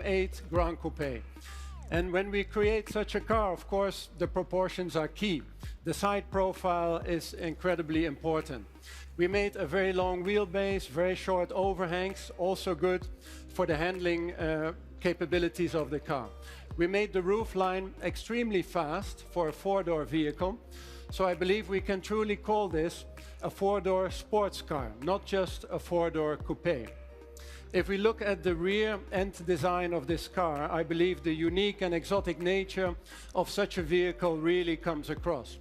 M8 Grand Coupe. And when we create such a car, of course, the proportions are key. The side profile is incredibly important. We made a very long wheelbase, very short overhangs, also good for the handling capabilities of the car. We made the roof line extremely fast for a four-door vehicle, so I believe we can truly call this a four-door sports car, not just a four-door coupe. If we look at the rear end design of this car, I believe the unique and exotic nature of such a vehicle really comes across.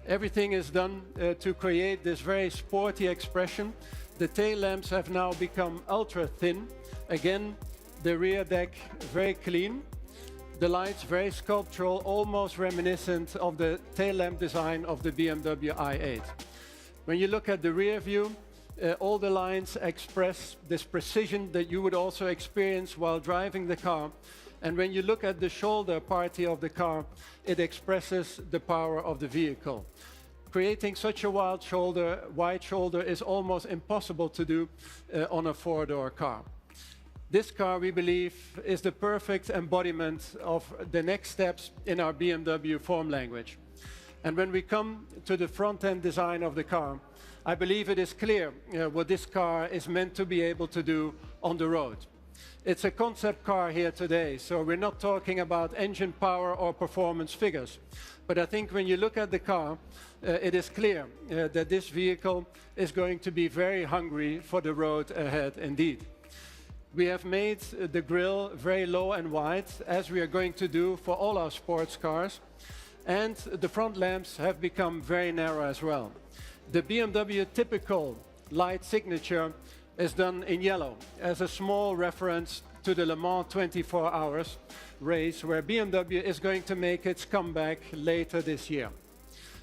Everything is done to create this very sporty expression. The tail lamps have now become ultra thin. Again, the rear deck very clean. The lights very sculptural, almost reminiscent of the tail lamp design of the BMW i8. When you look at the rear view, all the lines express this precision that you would also experience while driving the car. And when you look at the shoulder party of the car, it expresses the power of the vehicle. Creating such a wide shoulder is almost impossible to do on a four-door car. This car, we believe, is the perfect embodiment of the next steps in our BMW form language. And when we come to the front-end design of the car, I believe it is clear what this car is meant to be able to do on the road. It's a concept car here today, so we're not talking about engine power or performance figures. But I think when you look at the car, it is clear that this vehicle is going to be very hungry for the road ahead indeed. We have made the grille very low and wide, as we are going to do for all our sports cars. And the front lamps have become very narrow as well. The BMW typical light signature is done in yellow as a small reference to the Le Mans 24 hours race, where BMW is going to make its comeback later this year.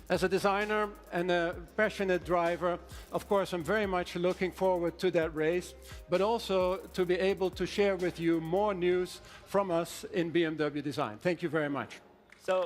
As a designer and a passionate driver, of course, I'm very much looking forward to that race, but also to be able to share with you more news from us in BMW Design. Thank you very much. So